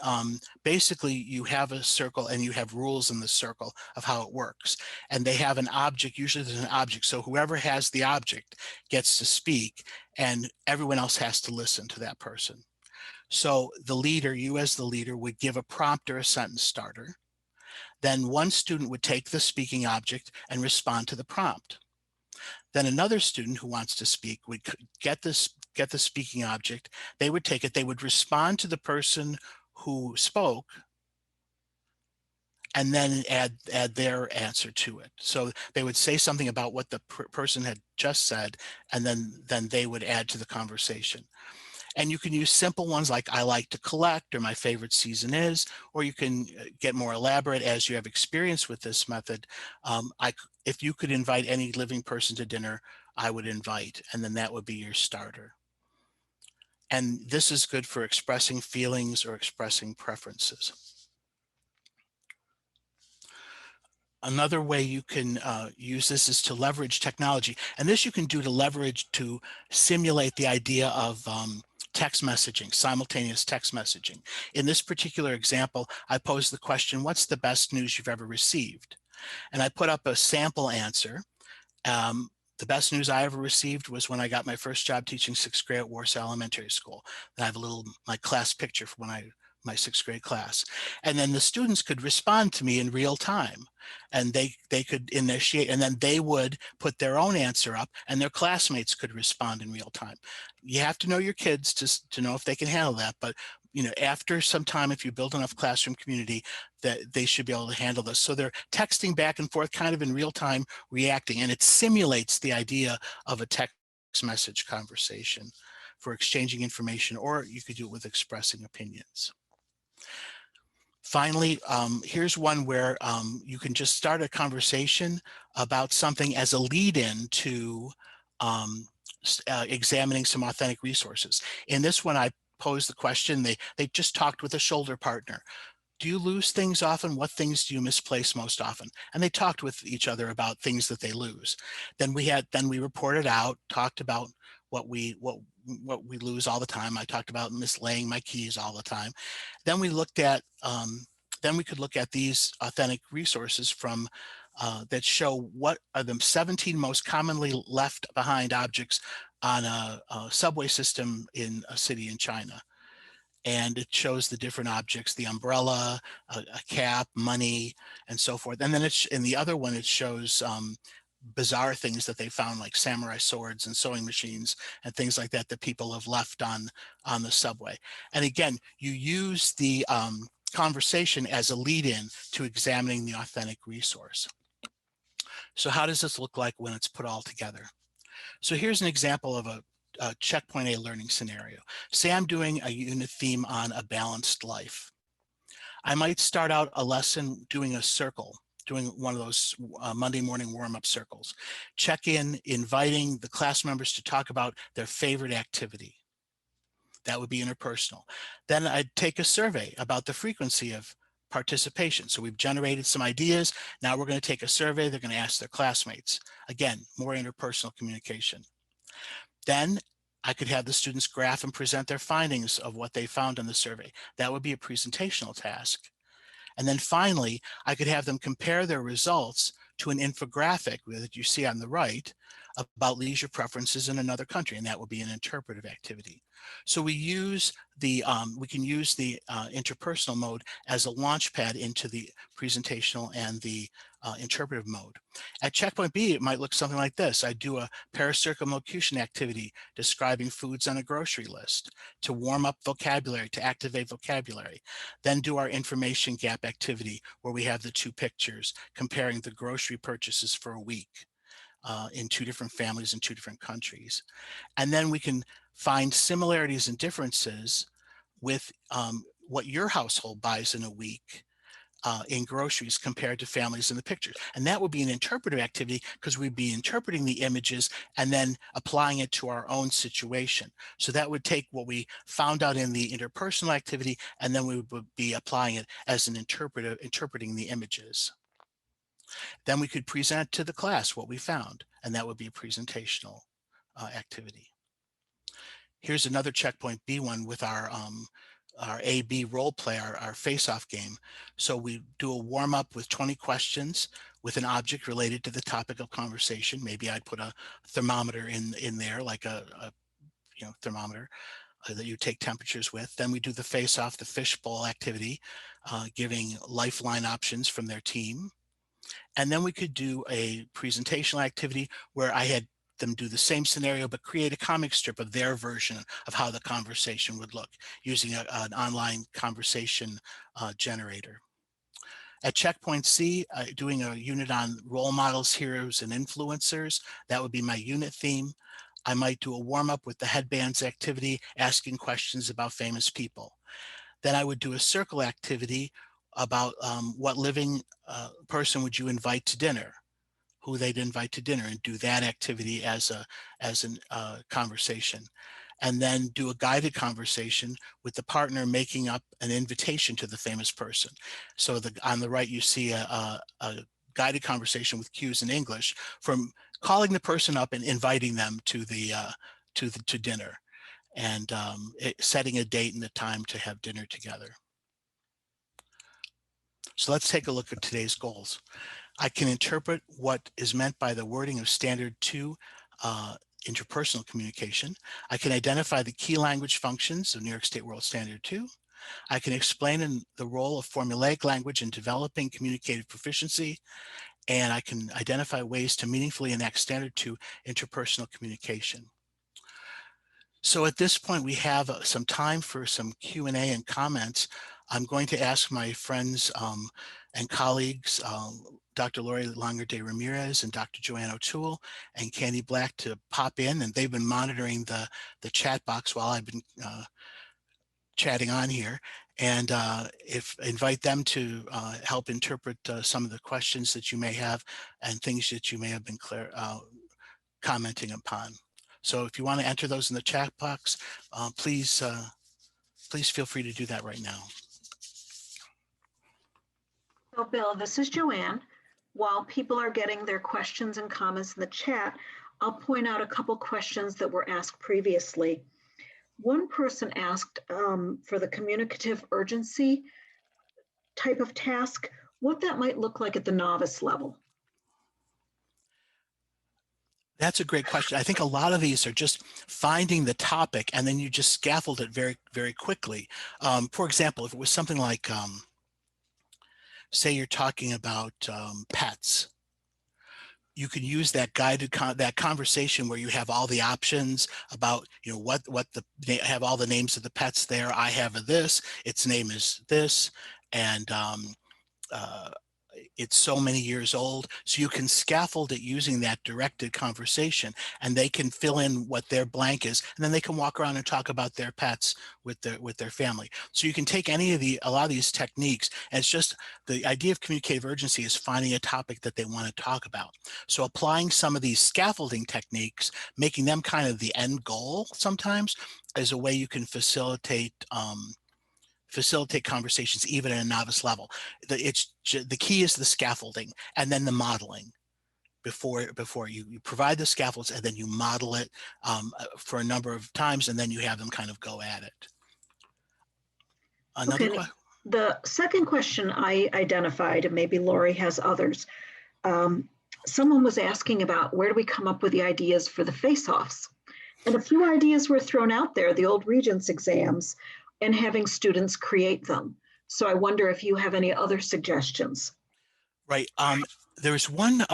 basically you have a circle and you have rules in the circle of how it works. And they have an object, usually there's an object. So whoever has the object gets to speak and everyone else has to listen to that person. So the leader, you as the leader, would give a prompt or a sentence starter. Then one student would take the speaking object and respond to the prompt. Then another student who wants to speak would get this get the speaking object, they would take it, they would respond to the person who spoke, and then add their answer to it. So they would say something about what the person had just said, and then they would add to the conversation. And you can use simple ones like "I like to collect" or "my favorite season is," or you can get more elaborate as you have experience with this method. If you could invite any living person to dinner, I would invite, and then that would be your starter. And this is good for expressing feelings or expressing preferences. Another way you can use this is to leverage technology. And this you can do to leverage to simulate the idea of text messaging, simultaneous text messaging. In this particular example, I posed the question, what's the best news you've ever received? And I put up a sample answer. The best news I ever received was when I got my first job teaching 6th grade at Warsaw Elementary School. And I have my class picture from my 6th grade class. And then the students could respond to me in real time, and they could initiate, and then they would put their own answer up, and their classmates could respond in real time. You have to know your kids to know if they can handle that, but after some time, if you build enough classroom community, that they should be able to handle this. So they're texting back and forth kind of in real time, reacting, and it simulates the idea of a text message conversation for exchanging information, or you could do it with expressing opinions. Finally, here's one where you can just start a conversation about something as a lead-in to examining some authentic resources. In this one, I posed the question, they just talked with a shoulder partner. Do you lose things often? What things do you misplace most often? And they talked with each other about things that they lose. Then we reported out, talked about what we lose all the time. I talked about mislaying my keys all the time. Then we looked at then we could look at these authentic resources from that show what are the 17 most commonly left behind objects on a subway system in a city in China. And it shows the different objects, the umbrella, a cap, money, and so forth. And then in the other one, it shows bizarre things that they found, like samurai swords and sewing machines and things like that people have left on the subway. And again, you use the conversation as a lead-in to examining the authentic resource. So how does this look like when it's put all together? So here's an example of a checkpoint A learning scenario. Say I'm doing a unit theme on a balanced life. I might start out a lesson doing a circle, doing one of those Monday morning warm-up circles. Check in, inviting the class members to talk about their favorite activity. That would be interpersonal. Then I'd take a survey about the frequency of participation. So we've generated some ideas. Now we're going to take a survey. They're going to ask their classmates. Again, more interpersonal communication. Then I could have the students graph and present their findings of what they found in the survey. That would be a presentational task. And then finally, I could have them compare their results to an infographic that you see on the right about leisure preferences in another country, and that would be an interpretive activity. So we can use the interpersonal mode as a launch pad into the presentational and the interpretive mode. At checkpoint B, it might look something like this. I do a paracircumlocution activity describing foods on a grocery list to warm up vocabulary, to activate vocabulary. Then do our information gap activity where we have the two pictures comparing the grocery purchases for a week in two different families in two different countries. And then we can find similarities and differences with what your household buys in a week in groceries compared to families in the pictures. And that would be an interpretive activity because we'd be interpreting the images and then applying it to our own situation. So that would take what we found out in the interpersonal activity, and then we would be applying it as an interpreting the images. Then we could present to the class what we found, and that would be a presentational activity. Here's another checkpoint B1 with our A-B role play, our face-off game. So we do a warm-up with 20 questions with an object related to the topic of conversation. Maybe I'd put a thermometer in there, like a thermometer that you take temperatures with. Then we do the face-off, the fishbowl activity, giving lifeline options from their team. And then we could do a presentational activity where I had them do the same scenario, but create a comic strip of their version of how the conversation would look using an online conversation generator. At Checkpoint C, doing a unit on role models, heroes, and influencers. That would be my unit theme. I might do a warm-up with the headbands activity, asking questions about famous people. Then I would do a circle activity about what living person would you invite to dinner, who they'd invite to dinner, and do that activity as a conversation. And then do a guided conversation with the partner making up an invitation to the famous person. So on the right, you see a guided conversation with cues in English from calling the person up and inviting them to dinner, and setting a date and a time to have dinner together. So let's take a look at today's goals. I can interpret what is meant by the wording of Standard 2 interpersonal communication. I can identify the key language functions of New York State World Standard 2. I can explain the role of formulaic language in developing communicative proficiency, and I can identify ways to meaningfully enact Standard 2 interpersonal communication. So at this point, we have some time for some Q&A and comments. I'm going to ask my friends and colleagues, Dr. Lori Langer de Ramirez and Dr. Joanne O'Toole and Candy Black, to pop in, and they've been monitoring the chat box while I've been chatting on here, and invite them to help interpret some of the questions that you may have and things that you may have been commenting upon. So if you want to enter those in the chat box, please feel free to do that right now. So Bill, this is Joanne. While people are getting their questions and comments in the chat, I'll point out a couple questions that were asked previously. One person asked for the communicative urgency type of task, what that might look like at the novice level. That's a great question. I think a lot of these are just finding the topic and then you just scaffold it very, very quickly. For example, if it was something like, say you're talking about pets, you can use that guided conversation where you have all the options about, you know, have all the names of the pets there. I have this, its name is this, and it's so many years old. So you can scaffold it using that directed conversation, and they can fill in what their blank is, and then they can walk around and talk about their pets with their family. So you can take a lot of these techniques, and it's just the idea of communicative urgency is finding a topic that they want to talk about. So applying some of these scaffolding techniques, making them kind of the end goal sometimes, is a way you can facilitate conversations even at a novice level. The key is the scaffolding and then the modeling before you provide the scaffolds, and then you model it for a number of times, and then you have them kind of go at it. Another question? The second question I identified, and maybe Lori has others, someone was asking about where do we come up with the ideas for the face-offs? And a few ideas were thrown out there, the old Regents exams, and having students create them. So I wonder if you have any other suggestions. Right. There's one,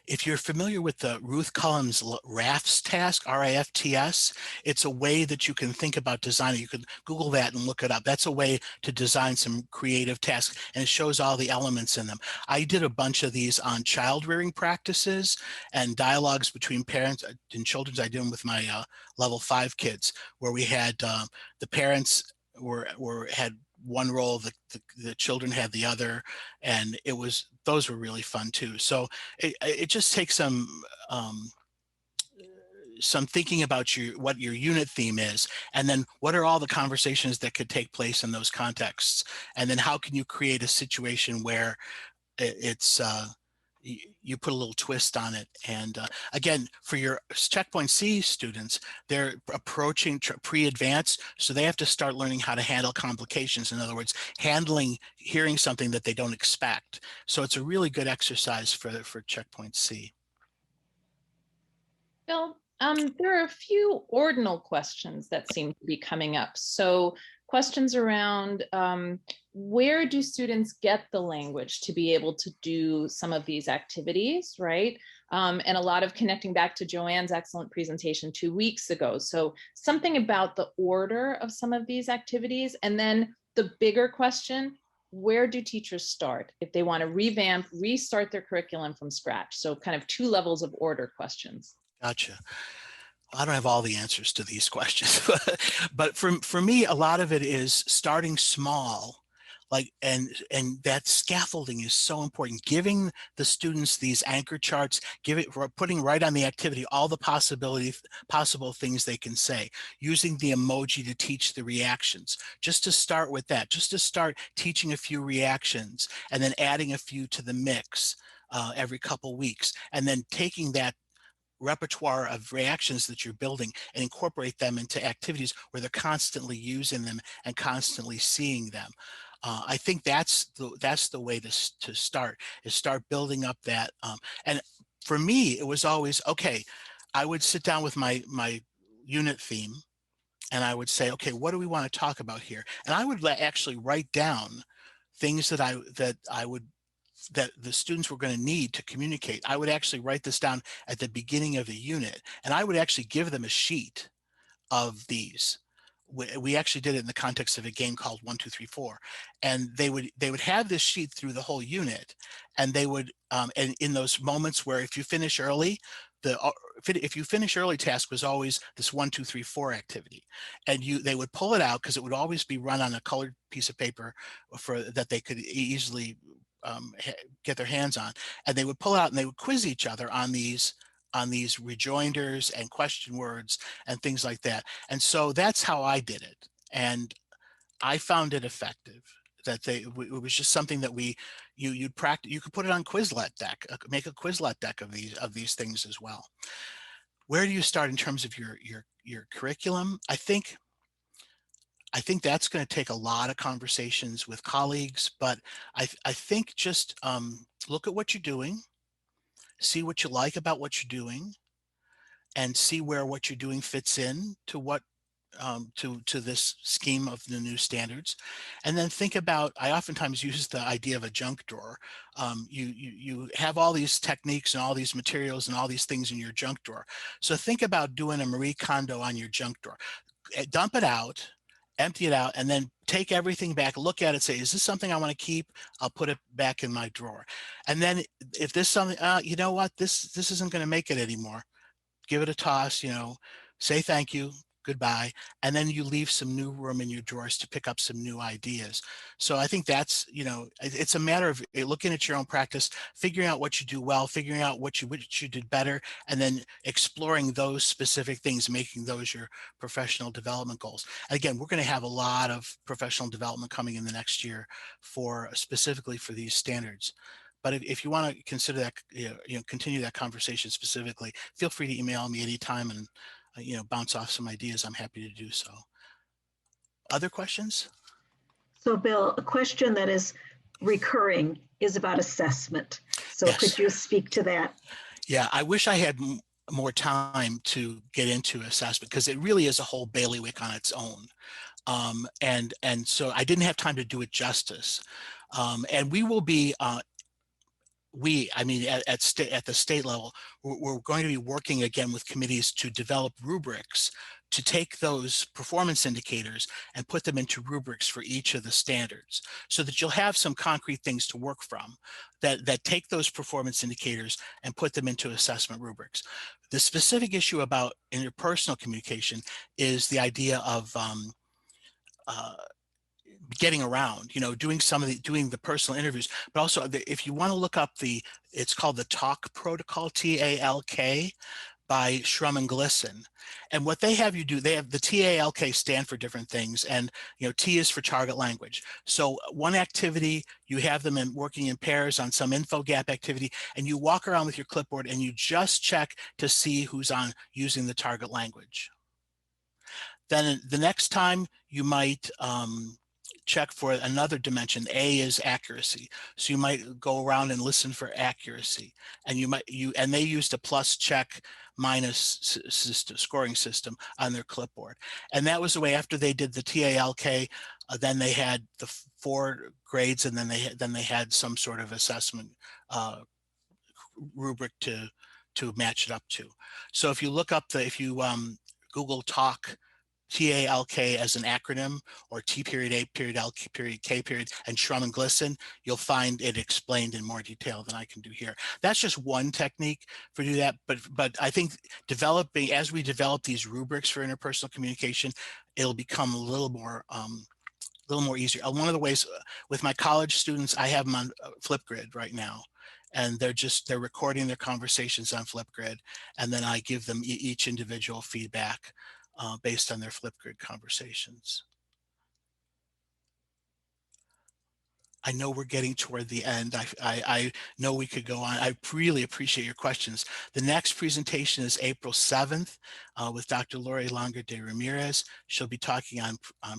if you're familiar with the Ruth Cullum's RAFTS task, R-A-F-T-S, it's a way that you can think about designing. You can Google that and look it up. That's a way to design some creative tasks, and it shows all the elements in them. I did a bunch of these on child rearing practices and dialogues between parents and children. I did them with my level 5 kids, where we had the parents had one role, the children had the other, and those were really fun too. So it just takes some thinking about what your unit theme is, and then what are all the conversations that could take place in those contexts, and then how can you create a situation where it's you put a little twist on it. And again, for your Checkpoint C students, they're approaching pre-advanced, so they have to start learning how to handle complications. In other words, hearing something that they don't expect. So it's a really good exercise for Checkpoint C. Bill, there are a few ordinal questions that seem to be coming up. So questions around where do students get the language to be able to do some of these activities, right? And a lot of connecting back to Joanne's excellent presentation 2 weeks ago. So something about the order of some of these activities. And then the bigger question, where do teachers start if they want to revamp, restart their curriculum from scratch? So kind of 2 levels of order questions. Gotcha. I don't have all the answers to these questions, but for me, a lot of it is starting small, like, and that scaffolding is so important. Giving the students these anchor charts, putting right on the activity all the possible things they can say, using the emoji to teach the reactions, just to start with that, just to start teaching a few reactions and then adding a few to the mix every couple weeks, and then taking that repertoire of reactions that you're building and incorporate them into activities where they're constantly using them and constantly seeing them. I think that's the way to start, is start building up that. And for me, it was always, okay, I would sit down with my unit theme and I would say, okay, what do we want to talk about here? And I would actually write down things that the students were going to need to communicate. I would actually write this down at the beginning of the unit, and I would actually give them a sheet of these. We actually did it in the context of a game called 1, 2, 3, 4, and they would have this sheet through the whole unit, and they would and in those moments where if you finish early, if you finish early task was always this 1, 2, 3, 4 activity, and they would pull it out because it would always be run on a colored piece of paper that they could easily get their hands on, and they would pull out and they would quiz each other on these rejoinders and question words and things like that. And so that's how I did it, and I found it effective. That it was just something that you'd practice. You could put it on Quizlet deck, make a Quizlet deck of these things as well. Where do you start in terms of your curriculum? I think that's going to take a lot of conversations with colleagues, but I think just look at what you're doing, see what you like about what you're doing, and see where what you're doing fits in to what to this scheme of the new standards. And then think about, I oftentimes use the idea of a junk drawer. You have all these techniques and all these materials and all these things in your junk drawer. So think about doing a Marie Kondo on your junk drawer. Dump it out, empty it out, and then take everything back, look at it, say, is this something I want to keep? I'll put it back in my drawer. And then if this something, you know what, this isn't going to make it anymore, give it a toss, say thank you, goodbye, and then you leave some new room in your drawers to pick up some new ideas. So I think that's, it's a matter of looking at your own practice, figuring out what you do well, figuring out what you did better, and then exploring those specific things, making those your professional development goals. Again, we're going to have a lot of professional development coming in the next year specifically for these standards. But if you want to consider that, continue that conversation specifically, feel free to email me anytime and bounce off some ideas. I'm happy to do so. Other questions? So Bill, a question that is recurring is about assessment. So Yes. Could you speak to that? Yeah, I wish I had more time to get into assessment because it really is a whole bailiwick on its own. And so I didn't have time to do it justice. And we will be at the state level, we're going to be working again with committees to develop rubrics to take those performance indicators and put them into rubrics for each of the standards so that you'll have some concrete things to work from that take those performance indicators and put them into assessment rubrics. The specific issue about interpersonal communication is the idea of getting around, doing the personal interviews, but also if you want to look up it's called the TALK protocol, TALK, by Shrum and Glisson. And what they have you do, they have the TALK stand for different things, and T is for target language. So one activity, you have them working in pairs on some info gap activity, and you walk around with your clipboard and you just check to see who's using the target language. Then the next time you might check for another dimension. A is accuracy. So you might go around and listen for accuracy, and and they used a plus check minus system, scoring system on their clipboard. And that was the way, after they did the TALK, then they had the 4 grades, and then they had some sort of assessment rubric to match it up to. So if you look up if you Google talk TALK as an acronym, or T period, A period, L period, K period, and Shrum and Glisten, you'll find it explained in more detail than I can do here. That's just one technique for do that, but I think as we develop these rubrics for interpersonal communication, it'll become a little more easier. One of the ways with my college students, I have them on Flipgrid right now, and they're recording their conversations on Flipgrid, and then I give them each individual feedback based on their Flipgrid conversations. I know we're getting toward the end. I know we could go on. I really appreciate your questions. The next presentation is April 7th with Dr. Lori Langer de Ramirez. She'll be talking on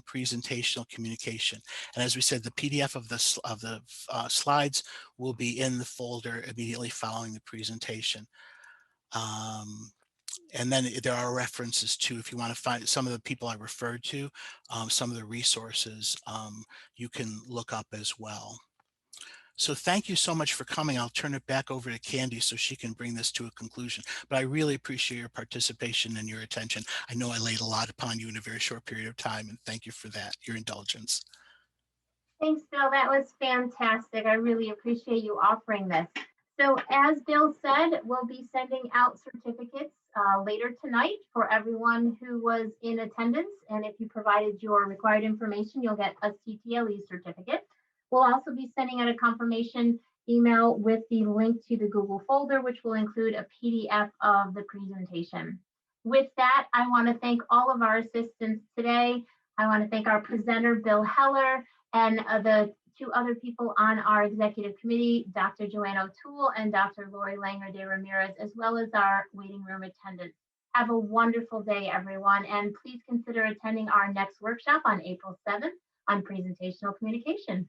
presentational communication. And as we said, the PDF of the slides will be in the folder immediately following the presentation. And then there are references too, if you want to find some of the people I referred to, some of the resources you can look up as well. So thank you so much for coming. I'll turn it back over to Candy so she can bring this to a conclusion. But I really appreciate your participation and your attention. I know I laid a lot upon you in a very short period of time, and thank you for that, your indulgence. Thanks, Bill. That was fantastic. I really appreciate you offering this. So as Bill said, we'll be sending out certificates later tonight for everyone who was in attendance. And if you provided your required information, you'll get a CTLE certificate. We'll also be sending out a confirmation email with the link to the Google folder, which will include a PDF of the presentation. With that, I want to thank all of our assistants today. I want to thank our presenter, Bill Heller, and the 2 other people on our executive committee, Dr. Joanne O'Toole and Dr. Lori Langer de Ramirez, as well as our waiting room attendants. Have a wonderful day, everyone, and please consider attending our next workshop on April 7th on presentational communication.